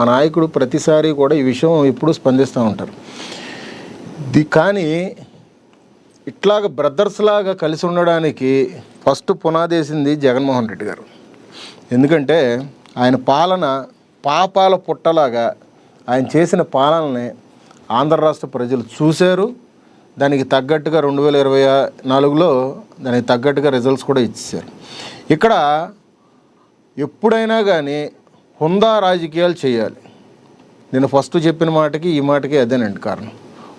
ఆ నాయకుడు ప్రతిసారి కూడా ఈ విషయం ఎప్పుడూ స్పందిస్తూ ఉంటారు. కానీ ఇట్లాగ బ్రదర్స్ లాగా కలిసి ఉండడానికి ఫస్ట్ పునాదేసింది జగన్మోహన్ రెడ్డి గారు. ఎందుకంటే ఆయన పాలన పాపాల పుట్టలాగా ఆయన చేసిన పాలనని ఆంధ్ర రాష్ట్ర ప్రజలు చూశారు. దానికి తగ్గట్టుగా 2024లో దానికి తగ్గట్టుగా రిజల్ట్స్ కూడా ఇచ్చేశారు. ఇక్కడ ఎప్పుడైనా కానీ హుందా రాజకీయాలు చేయాలి. నేను ఫస్ట్ చెప్పిన మాటకి ఈ మాటకి అదేనండి కారణం.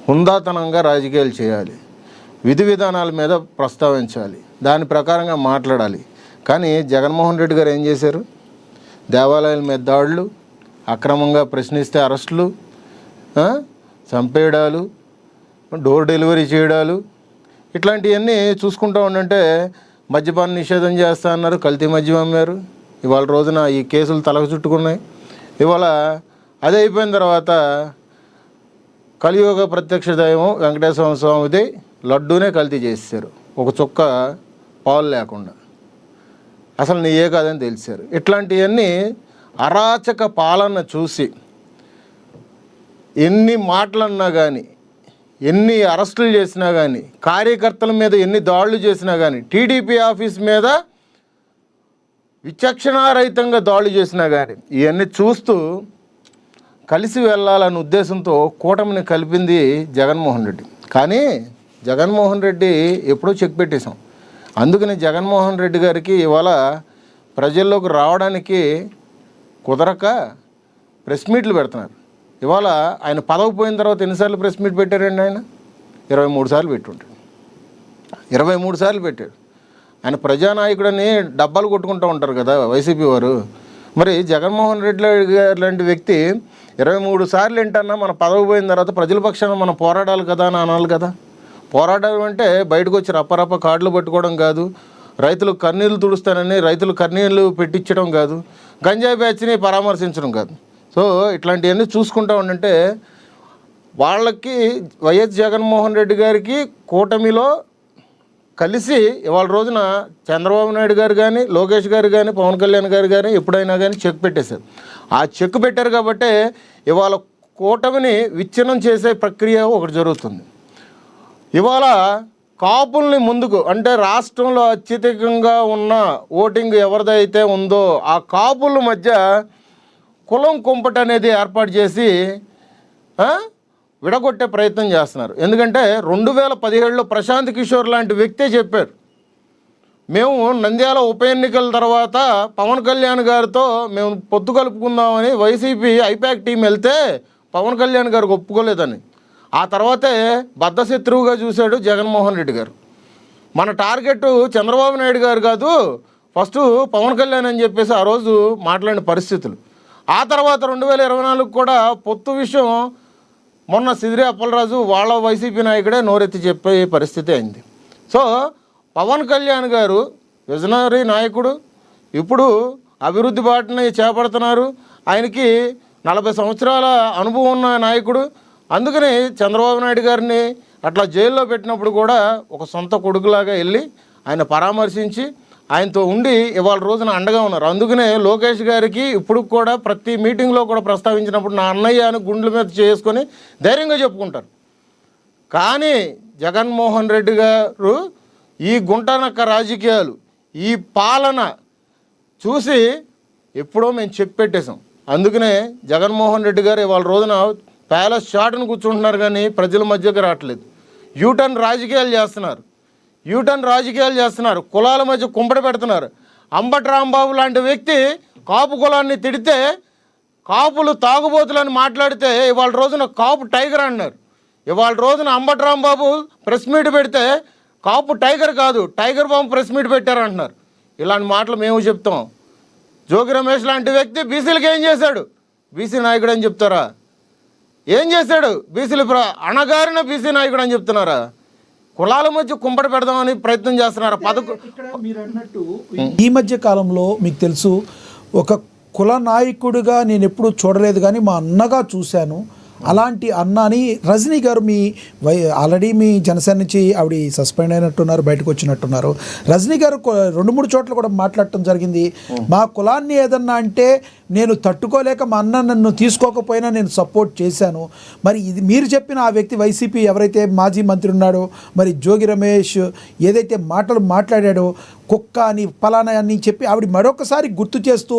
హుందాతనంగా రాజకీయాలు చేయాలి, విధి విధానాల మీద ప్రస్తావించాలి, దాని ప్రకారంగా మాట్లాడాలి. కానీ జగన్మోహన్ రెడ్డి గారు ఏం చేశారు? దేవాలయాల మీద దాడులు, అక్రమంగా ప్రశ్నిస్తే అరెస్టులు, చంపేయడాలు, డోర్ డెలివరీ చేయడాలు, ఇట్లాంటివన్నీ చూసుకుంటూ ఉండంటే మద్యపాన నిషేధం చేస్తా అన్నారు, కల్తీ మద్యం అమ్మారు. ఇవాళ రోజున ఈ కేసులు తలకు చుట్టుకున్నాయి. ఇవాళ అదే అయిపోయిన తర్వాత కలియుగ ప్రత్యక్ష దైవం వెంకటేశ్వర స్వామిది లడ్డూనే కల్తీ చేశారు, ఒక చుక్క పాలు లేకుండా. అసలు నీ ఏ కాదని తెలిసారు. ఇట్లాంటివన్నీ అరాచక పాలన చూసి ఎన్ని మాటలన్నా కానీ, ఎన్ని అరెస్టులు చేసినా కానీ, కార్యకర్తల మీద ఎన్ని దాడులు చేసినా కానీ, టీడీపీ ఆఫీస్ మీద విచక్షణారహితంగా దాడులు చేసినా కానీ ఇవన్నీ చూస్తూ కలిసి వెళ్ళాలనే ఉద్దేశంతో కూటమిని కలిపింది జగన్మోహన్ రెడ్డి. కానీ జగన్మోహన్ రెడ్డి ఎప్పుడో చెక్ పెట్టేశాం. అందుకని జగన్మోహన్ రెడ్డి గారికి ఇవాళ ప్రజల్లోకి రావడానికి కుదరక ప్రెస్ మీట్లు పెడుతున్నారు. ఇవాళ ఆయన పదవి పోయిన తర్వాత ఎన్నిసార్లు ప్రెస్ మీట్ పెట్టారండి? ఆయన 23 సార్లు పెట్టుంటాడు. 23 సార్లు పెట్టాడు. ఆయన ప్రజానాయకుడని డబ్బాలు కొట్టుకుంటూ ఉంటారు కదా వైసీపీ వారు. మరి జగన్మోహన్ రెడ్డి గారు లాంటి వ్యక్తి 23 సార్లు ఏంటన్నా మన పదవి పోయిన తర్వాత ప్రజల పక్షాన మనం పోరాడాలి కదా అని అనాలి కదా. పోరాటం అంటే బయటకు వచ్చి రప్పరప్ప కార్డులు పట్టుకోవడం కాదు, రైతులు కన్నీళ్ళు తుడుస్తానని రైతులు కన్నీళ్ళు పెట్టించడం కాదు, గంజాయి బ్యాచ్ని పరామర్శించడం కాదు. సో ఇట్లాంటివన్నీ చూసుకుంటా ఉండంటే వాళ్ళకి వైఎస్ జగన్మోహన్ రెడ్డి గారికి కూటమిలో కలిసి ఇవాళ రోజున చంద్రబాబు నాయుడు గారు కానీ, లోకేష్ గారు కానీ, పవన్ కళ్యాణ్ గారు కానీ ఎప్పుడైనా కానీ చెక్ పెట్టేశారు. ఆ చెక్ పెట్టారు కాబట్టే ఇవాళ కూటమిని విచ్ఛిన్నం చేసే ప్రక్రియ ఒకటి జరుగుతుంది. ఇవాళ కాపుల్ని ముందుకు, అంటే రాష్ట్రంలో అత్యధికంగా ఉన్న ఓటింగ్ ఎవరిదైతే ఉందో ఆ కాపుల మధ్య కులం కుంపట అనేది ఏర్పాటు చేసి విడగొట్టే ప్రయత్నం చేస్తున్నారు. ఎందుకంటే 2017లో ప్రశాంత్ కిషోర్ లాంటి వ్యక్తే చెప్పారు, మేము నంద్యాల ఉప ఎన్నికల తర్వాత పవన్ కళ్యాణ్ గారితో మేము పొత్తు కలుపుకుందామని వైసీపీ ఐపాక్ టీం వెళ్తే పవన్ కళ్యాణ్ గారికి ఒప్పుకోలేదని. ఆ తర్వాతే బద్ధశత్రువుగా చూశాడు జగన్మోహన్ రెడ్డి గారు. మన టార్గెట్ చంద్రబాబు నాయుడు గారు కాదు, ఫస్ట్ పవన్ కళ్యాణ్ అని చెప్పేసి ఆ రోజు మాట్లాడిన పరిస్థితులు. ఆ తర్వాత 2024 కూడా పొత్తు విషయం మొన్న సిదిరి అప్పలరాజు వాళ్ళ వైసీపీ నాయకుడే నోరెత్తి చెప్పే పరిస్థితి అయింది. సో పవన్ కళ్యాణ్ గారు విజనరీ నాయకుడు, ఇప్పుడు అభివృద్ధి బాటని చేపడుతున్నారు. ఆయనకి 40 సంవత్సరాల అనుభవం ఉన్న నాయకుడు. అందుకని చంద్రబాబు నాయుడు గారిని అట్లా జైల్లో పెట్టినప్పుడు కూడా ఒక సొంత కొడుకులాగా వెళ్ళి ఆయన పరామర్శించి ఆయనతో ఉండి ఇవాళ రోజున అండగా ఉన్నారు. అందుకనే లోకేష్ గారికి ఇప్పుడు కూడా ప్రతి మీటింగ్లో కూడా ప్రస్తావించినప్పుడు నా అన్నయ్య అని గుండెల మీద చేసుకొని ధైర్యంగా చెప్పుకుంటారు. కానీ జగన్మోహన్ రెడ్డి గారు ఈ గుంటనక్క రాజకీయాలు, ఈ పాలన చూసి ఎప్పుడో మేము చెప్పి పెట్టేశాం. అందుకనే జగన్మోహన్ రెడ్డి గారు ఇవాళ రోజున ప్యాలెస్ షాట్ను కూర్చుంటున్నారు కానీ ప్రజల మధ్యకి రావట్లేదు. యూటర్న్ రాజకీయాలు చేస్తున్నారు, కులాల మధ్య కుంపడి పెడుతున్నారు. అంబటి రాంబాబు లాంటి వ్యక్తి కాపు కులాన్ని తిడితే కాపులు తాగుబోతులని మాట్లాడితే ఇవాళ రోజున కాపు టైగర్ అన్నారు. ఇవాళ రోజున అంబటి రాంబాబు ప్రెస్ మీట్ పెడితే కాపు టైగర్ కాదు, టైగర్ బాంబు ప్రెస్ మీట్ పెట్టారంటున్నారు. ఇలాంటి మాటలు మేము చెప్తాం. జోగి రమేష్ లాంటి వ్యక్తి బీసీలకు ఏం చేశాడు? బీసీ నాయకుడు అని చెప్తారా? ఏం చేశాడు? బీసీలు అణగారిన బీసీ నాయకుడు అని చెప్తున్నారా? కులాల మధ్య కుంపడి పెడదామని ప్రయత్నం చేస్తున్నారు. మీరు అన్నట్టు ఈ మధ్య కాలంలో మీకు తెలుసు, ఒక కుల నాయకుడిగా నేను ఎప్పుడూ చూడలేదు కానీ మా అన్నగా చూశాను. అలాంటి అన్నాని రజనీ గారు ఆల్రెడీ మీ జనసేన నుంచి ఆవిడ సస్పెండ్ అయినట్టున్నారు, బయటకు వచ్చినట్టున్నారు. రజనీ గారు 2-3 చోట్ల కూడా మాట్లాడటం జరిగింది. మా కులాన్ని ఏదన్నా అంటే నేను తట్టుకోలేక మా అన్న నన్ను తీసుకోకపోయినా నేను సపోర్ట్ చేశాను. మరి ఇది మీరు చెప్పిన ఆ వ్యక్తి వైసీపీ ఎవరైతే మాజీ మంత్రి ఉన్నాడో, మరి జోగి రమేష్ ఏదైతే మాటలు మాట్లాడాడో, కుక్క అని ఫలానా అని చెప్పి ఆవిడ మరొకసారి గుర్తు చేస్తూ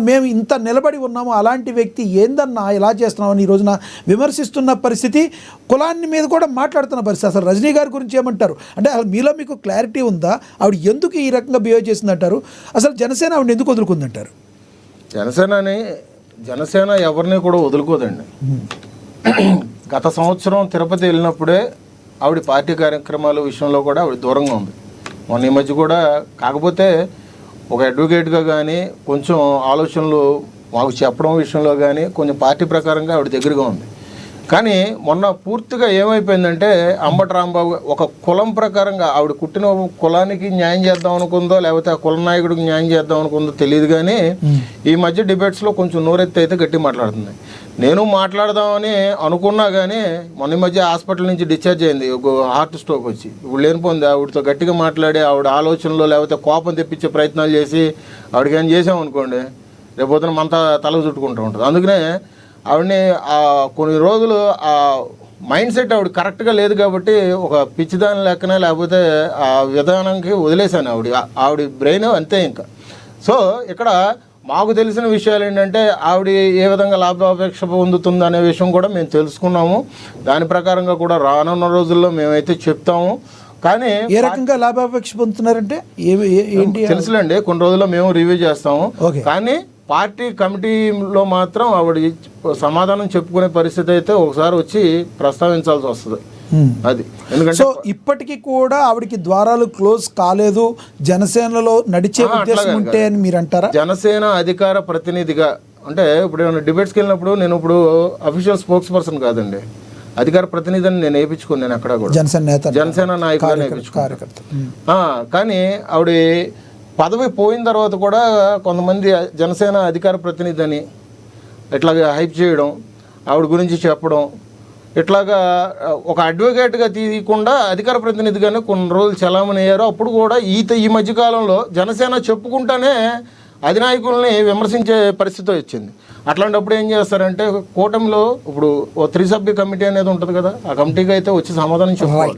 మేము ఇంత నిలబడి ఉన్నాము, అలాంటి వ్యక్తి ఏందన్నా ఇలా చేస్తున్నామని ఈ రోజున విమర్శిస్తున్న పరిస్థితి, కులాన్ని మీద కూడా మాట్లాడుతున్న పరిస్థితి. అసలు రజనీ గారి గురించి ఏమంటారు అంటే అసలు మీలో మీకు క్లారిటీ ఉందా? ఆవిడ ఎందుకు ఈ రకంగా బిహేవ్ చేసిందంటారు? అసలు జనసేన ఆవిడ ఎందుకు వదులుకుందంటారు? జనసేన ఎవరిని కూడా వదులుకోదండి. గత సంవత్సరం తిరుపతి వెళ్ళినప్పుడే ఆవిడ పార్టీ కార్యక్రమాల విషయంలో కూడా ఆవిడ దూరంగా ఉంది. మొన్న ఈ మధ్య కూడా, కాకపోతే ఒక అడ్వకేట్గా కానీ కొంచెం ఆలోచనలు మాకు చెప్పడం విషయంలో కానీ కొంచెం పార్టీ ప్రకారంగా ఆవిడ దగ్గరగా ఉంది. కానీ మొన్న పూర్తిగా ఏమైపోయిందంటే అంబటి రాంబాబు ఒక కులం ప్రకారంగా ఆవిడ పుట్టిన కులానికి న్యాయం చేద్దాం అనుకుందో లేకపోతే ఆ కుల నాయకుడికి న్యాయం చేద్దాం అనుకుందో తెలియదు. కానీ ఈ మధ్య డిబేట్స్లో కొంచెం నోరెత్తి అయితే గట్టి మాట్లాడుతుంది. నేను మాట్లాడదామని అనుకున్నా కానీ మొన్న మధ్య హాస్పిటల్ నుంచి డిశ్చార్జ్ అయింది, ఒక హార్ట్ స్ట్రోక్ వచ్చి. ఇప్పుడు లేనిపోయింది ఆవిడతో గట్టిగా మాట్లాడి ఆవిడ ఆలోచనలో లేకపోతే కోపం తెప్పించే ప్రయత్నాలు చేసి ఆవిడకి ఏం చేసామనుకోండి రేపొద్దున మంతా తలకు చుట్టుకుంటూ ఉంటుంది. అందుకనే ఆవిడని కొన్ని రోజులు ఆ మైండ్ సెట్ ఆవిడ కరెక్ట్గా లేదు కాబట్టి ఒక పిచ్చిదాని లెక్కనే లేకపోతే ఆ విధానానికి వదిలేశాను. ఆవిడ బ్రెయిన్ అంతే ఇంకా. సో ఇక్కడ మాకు తెలిసిన విషయాలు ఏంటంటే ఆవిడ ఏ విధంగా లాభాపేక్ష పొందుతుంది అనే విషయం కూడా మేము తెలుసుకున్నాము. దాని ప్రకారంగా కూడా రానున్న రోజుల్లో మేమైతే చెప్తాము. కానీ ఏ రకంగా లాభాపేక్ష పొందుతున్నారంటే తెలుసులేండి, కొన్ని రోజుల్లో మేము రివ్యూ చేస్తాము. కానీ పార్టీ కమిటీలో మాత్రం ఆవిడ సమాధానం చెప్పుకునే పరిస్థితి అయితే ఒకసారి వచ్చి ప్రస్తావించాల్సి వస్తుంది. అది ఎందుకంటే సో ఇప్పటికీ కూడా ఆవిడకి ద్వారాలు క్లోజ్ కాలేదు, జనసేనలో నడిచే ఉద్దేశం ఉంటే అని మీరు అంటారా? జనసేన అధికార ప్రతినిధిగా అంటే ఇప్పుడు ఏమైనా డిబేట్స్కి వెళ్ళినప్పుడు నేను ఇప్పుడు అఫీషియల్ స్పోక్స్ పర్సన్ కాదండి, అధికార ప్రతినిధిని నేను వేయించుకుని నేను అక్కడ కూడా జనసేన నాయకుడు వేయించుకున్నాను. కానీ ఆవిడ పదవి పోయిన తర్వాత కూడా కొంతమంది జనసేన అధికార ప్రతినిధి అని ఇట్లాగా హైప్ చేయడం, ఆవిడ గురించి చెప్పడం, ఇట్లాగా ఒక అడ్వకేట్గా తీయకుండా అధికార ప్రతినిధిగానే కొన్ని రోజులు చలామణి అయ్యారు. అప్పుడు కూడా ఈ మధ్యకాలంలో జనసేన చెప్పుకుంటానే అధినాయకుల్ని విమర్శించే పరిస్థితి వచ్చింది. అట్లాంటప్పుడు ఏం చేస్తారంటే కూటమిలో ఇప్పుడు ఓ 3 సభ్య కమిటీ అనేది ఉంటుంది కదా, ఆ కమిటీకి అయితే వచ్చి సమాధానం చెప్పాలి.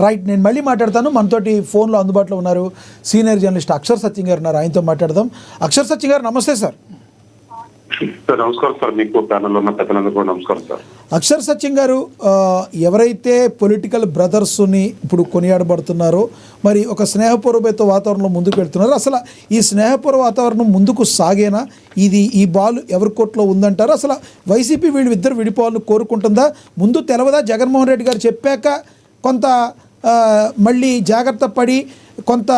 రైట్, నేను మళ్ళీ మాట్లాడతాను. మనతోటి ఫోన్లో అందుబాటులో ఉన్నారు సీనియర్ జర్నలిస్ట్ అక్షర్ సత్యం గారు ఉన్నారు, ఆయనతో మాట్లాడదాం. అక్షర్ సత్యం గారు నమస్తే సార్. నమస్కారం సార్, మీకు ప్యానెల్లో ఉన్న పెద్దలందరూ కూడా నమస్కారం సార్. అక్షర్ సత్యం గారు, ఎవరైతే పొలిటికల్ బ్రదర్స్ని ఇప్పుడు కొనియాడబడుతున్నారో, మరి ఒక స్నేహపూర్వక వాతావరణంలో ముందుకు వెళ్తున్నారు. అసలు ఈ స్నేహపూర్వ వాతావరణం ముందుకు సాగేనా? ఈ బాల్ ఎవరి కోర్టులో ఉందంటారు? అసలు వైసీపీ వీళ్ళిద్దరు విడిపోవాలని కోరుకుంటుందా? ముందు తెలవదా? జగన్మోహన్ రెడ్డి గారు చెప్పాక కొంత మళ్ళీ జాగ్రత్త పడి కొంత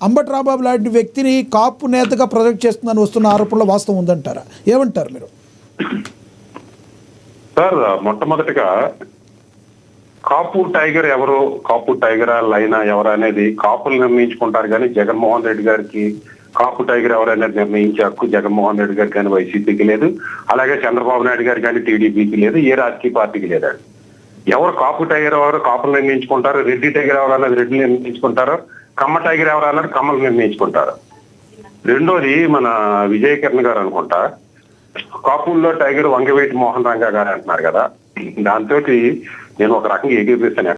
అంబటి రాంబాబు లాంటి వ్యక్తిని కాపు నేతగా ప్రొజెక్ట్ చేస్తుందని వస్తున్న ఆరోపణలో వాస్తవం ఉందంటారా? ఏమంటారు మీరు? సార్, మొట్టమొదటిగా కాపు టైగర్ ఎవరు, కాపు టైగరా లైనా ఎవరు అనేది కాపులు నిర్ణయించుకుంటారు. కానీ జగన్మోహన్ రెడ్డి గారికి కాపు టైగర్ ఎవరు అనేది నిర్ణయించే హక్కు జగన్మోహన్ రెడ్డి గారికి కానీ వైసీపీకి లేదు, అలాగే చంద్రబాబు నాయుడు గారికి కానీ టీడీపీకి లేదు, ఏ రాజకీయ పార్టీకి లేదండి. ఎవరు కాపు టైగర్ ఎవరు కాపులు నిర్ణయించుకుంటారు, రెడ్డి టైగర్ ఎవరు అనేది రెడ్డి నిర్ణయించుకుంటారు, కమ్మ టైగర్ ఎవరు అన్నది కమ్మలు నిర్ణయించుకుంటారు. రెండోది మన విజయకిరణ్ గారు అనుకుంటా కాపుల్లో టైగర్ వంగవేటి మోహన్ రంగా గారు అంటున్నారు కదా, దాంతో నేను ఒక రకంగా ఎగిరిపిస్తాను.